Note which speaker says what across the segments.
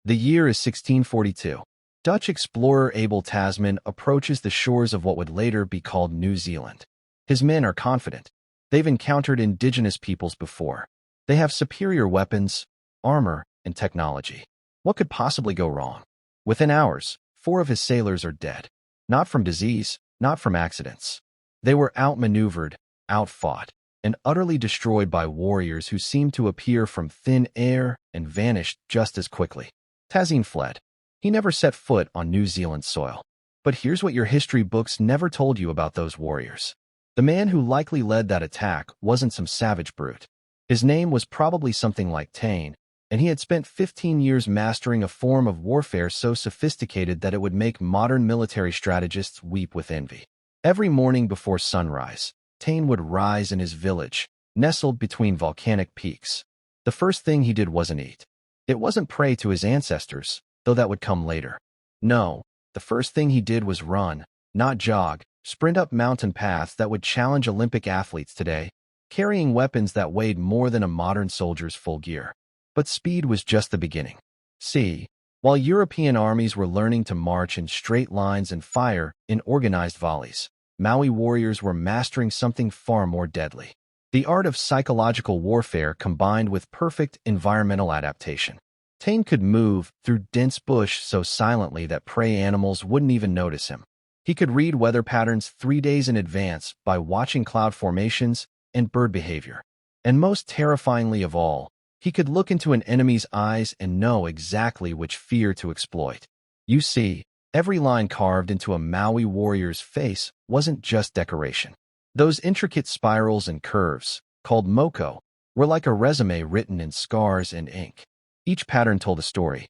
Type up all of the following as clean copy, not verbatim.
Speaker 1: The year is 1642. Dutch explorer Abel Tasman approaches the shores of what would later be called New Zealand. His men are confident. They've encountered indigenous peoples before. They have superior weapons, armor, and technology. What could possibly go wrong? Within hours, 4 of his sailors are dead. Not from disease, not from accidents. They were outmaneuvered, outfought, and utterly destroyed by warriors who seemed to appear from thin air and vanished just as quickly. Tasman fled. He never set foot on New Zealand soil. But here's what your history books never told you about those warriors. The man who likely led that attack wasn't some savage brute. His name was probably something like Taine, and he had spent 15 years mastering a form of warfare so sophisticated that it would make modern military strategists weep with envy. Every morning before sunrise, Taine would rise in his village, nestled between volcanic peaks. The first thing he did wasn't eat. It wasn't pray to his ancestors, though that would come later. No, the first thing he did was run, not jog, sprint up mountain paths that would challenge Olympic athletes today, carrying weapons that weighed more than a modern soldier's full gear. But speed was just the beginning. See, while European armies were learning to march in straight lines and fire in organized volleys, Maui warriors were mastering something far more deadly. The art of psychological warfare combined with perfect environmental adaptation. Taine could move through dense bush so silently that prey animals wouldn't even notice him. He could read weather patterns 3 days in advance by watching cloud formations and bird behavior. And most terrifyingly of all, he could look into an enemy's eyes and know exactly which fear to exploit. You see, every line carved into a Maui warrior's face wasn't just decoration. Those intricate spirals and curves, called Moko, were like a resume written in scars and ink. Each pattern told a story.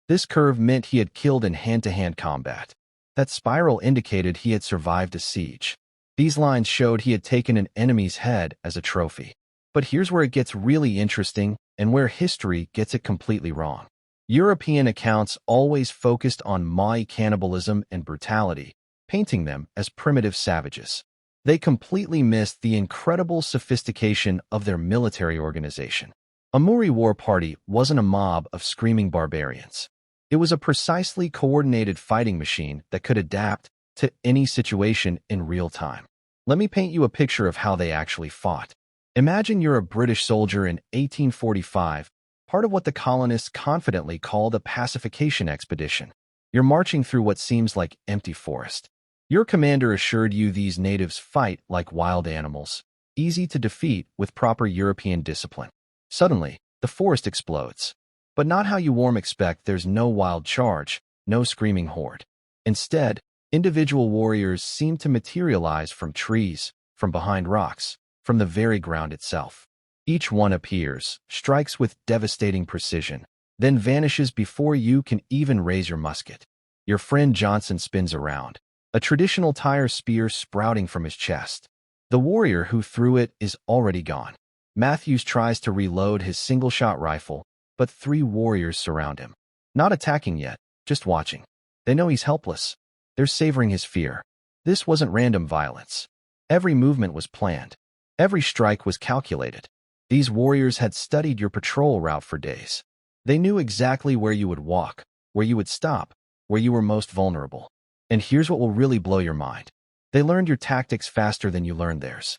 Speaker 1: This curve meant he had killed in hand-to-hand combat. That spiral indicated he had survived a siege. These lines showed he had taken an enemy's head as a trophy. But here's where it gets really interesting and where history gets it completely wrong. European accounts always focused on Maui cannibalism and brutality, painting them as primitive savages. They completely missed the incredible sophistication of their military organization. A Maori war party wasn't a mob of screaming barbarians. It was a precisely coordinated fighting machine that could adapt to any situation in real time. Let me paint you a picture of how they actually fought. Imagine you're a British soldier in 1845, part of what the colonists confidently called a pacification expedition. You're marching through what seems like empty forest. Your commander assured you these natives fight like wild animals, easy to defeat with proper European discipline. Suddenly, the forest explodes. But not how you expect. There's no wild charge, no screaming horde. Instead, individual warriors seem to materialize from trees, from behind rocks, from the very ground itself. Each one appears, strikes with devastating precision, then vanishes before you can even raise your musket. Your friend Johnson spins around, a traditional tire spear sprouting from his chest. The warrior who threw it is already gone. Matthews tries to reload his single-shot rifle, but 3 warriors surround him. Not attacking yet, just watching. They know he's helpless. They're savoring his fear. This wasn't random violence. Every movement was planned. Every strike was calculated. These warriors had studied your patrol route for days. They knew exactly where you would walk, where you would stop, where you were most vulnerable. And here's what will really blow your mind. They learned your tactics faster than you learned theirs.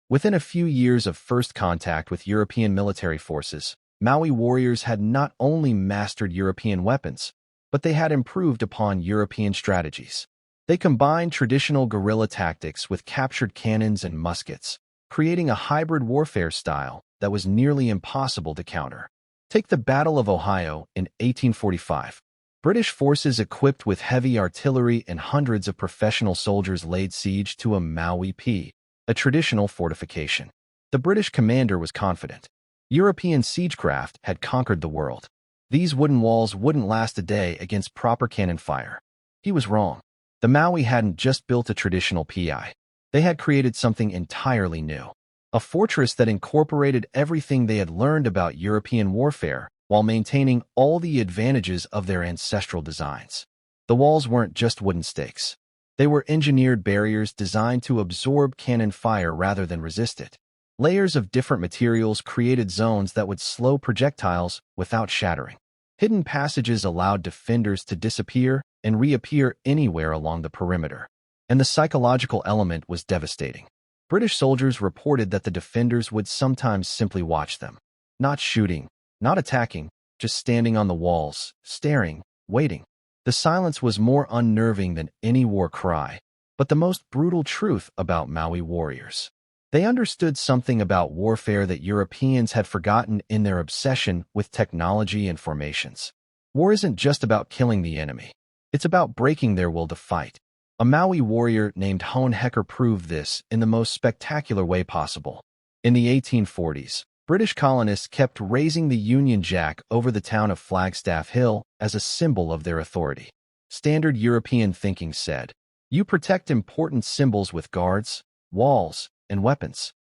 Speaker 1: Within a few years of first contact with European military forces, Maui warriors had not only mastered European weapons, but they had improved upon European strategies. They combined traditional guerrilla tactics with captured cannons and muskets, creating a hybrid warfare style that was nearly impossible to counter. Take the Battle of Ohio in 1845. British forces equipped with heavy artillery and hundreds of professional soldiers laid siege to a Maui P, a traditional fortification. The British commander was confident. European siegecraft had conquered the world. These wooden walls wouldn't last a day against proper cannon fire. He was wrong. The Maui hadn't just built a traditional PI. They had created something entirely new. A fortress that incorporated everything they had learned about European warfare while maintaining all the advantages of their ancestral designs. The walls weren't just wooden stakes. They were engineered barriers designed to absorb cannon fire rather than resist it. Layers of different materials created zones that would slow projectiles without shattering. Hidden passages allowed defenders to disappear and reappear anywhere along the perimeter. And the psychological element was devastating. British soldiers reported that the defenders would sometimes simply watch them. Not shooting, not attacking, just standing on the walls, staring, waiting. The silence was more unnerving than any war cry, but the most brutal truth about Maui warriors. They understood something about warfare that Europeans had forgotten in their obsession with technology and formations. War isn't just about killing the enemy. It's about breaking their will to fight. A Maui warrior named Haka proved this in the most spectacular way possible. In the 1840s, British colonists kept raising the Union Jack over the town of Flagstaff Hill as a symbol of their authority. Standard European thinking said, "You protect important symbols with guards, walls, and weapons."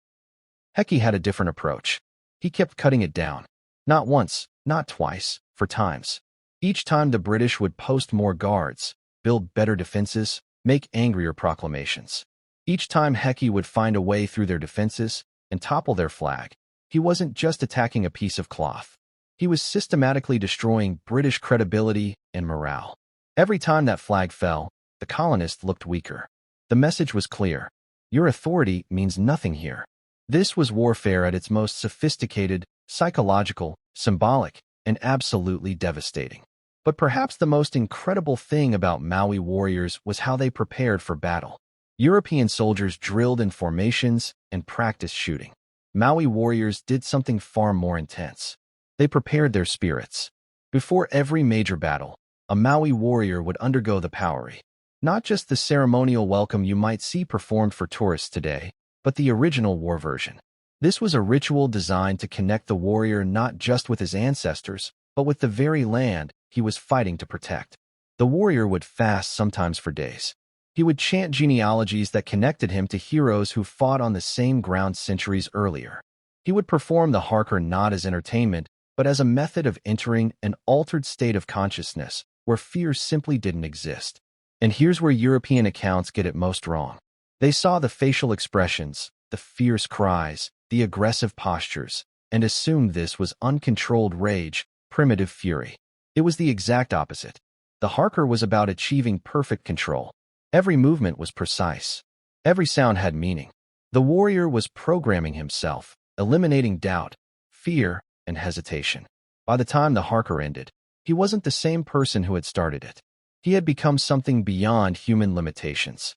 Speaker 1: Heki had a different approach. He kept cutting it down. Not once, not twice, for times. Each time the British would post more guards, build better defenses, make angrier proclamations. Each time Heki would find a way through their defenses and topple their flag. He wasn't just attacking a piece of cloth. He was systematically destroying British credibility and morale. Every time that flag fell, the colonists looked weaker. The message was clear. Your authority means nothing here. This was warfare at its most sophisticated, psychological, symbolic, and absolutely devastating. But perhaps the most incredible thing about Maui warriors was how they prepared for battle. European soldiers drilled in formations and practiced shooting. Maui warriors did something far more intense. They prepared their spirits. Before every major battle, a Maui warrior would undergo the pauari. Not just the ceremonial welcome you might see performed for tourists today, but the original war version. This was a ritual designed to connect the warrior not just with his ancestors, but with the very land he was fighting to protect. The warrior would fast sometimes for days. He would chant genealogies that connected him to heroes who fought on the same ground centuries earlier. He would perform the Haka not as entertainment, but as a method of entering an altered state of consciousness where fear simply didn't exist. And here's where European accounts get it most wrong. They saw the facial expressions, the fierce cries, the aggressive postures, and assumed this was uncontrolled rage, primitive fury. It was the exact opposite. The Haka was about achieving perfect control. Every movement was precise. Every sound had meaning. The warrior was programming himself, eliminating doubt, fear, and hesitation. By the time the Haka ended, he wasn't the same person who had started it. He had become something beyond human limitations.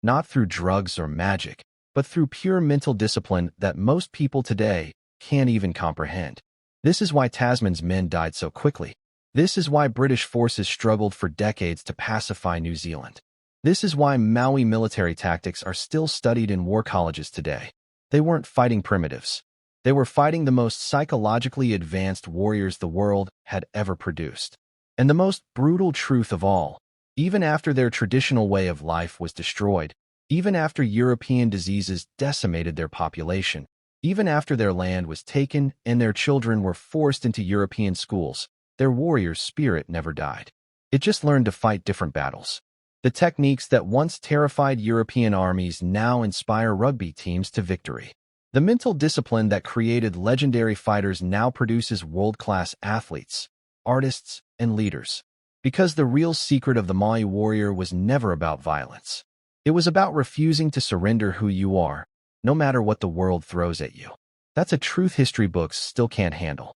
Speaker 1: Not through drugs or magic, but through pure mental discipline that most people today can't even comprehend. This is why Tasman's men died so quickly. This is why British forces struggled for decades to pacify New Zealand. This is why Maui military tactics are still studied in war colleges today. They weren't fighting primitives. They were fighting the most psychologically advanced warriors the world had ever produced. And the most brutal truth of all, even after their traditional way of life was destroyed, even after European diseases decimated their population, even after their land was taken and their children were forced into European schools, their warrior spirit never died. It just learned to fight different battles. The techniques that once terrified European armies now inspire rugby teams to victory. The mental discipline that created legendary fighters now produces world-class athletes, artists, and leaders. Because the real secret of the Maui warrior was never about violence. It was about refusing to surrender who you are, no matter what the world throws at you. That's a truth history books still can't handle.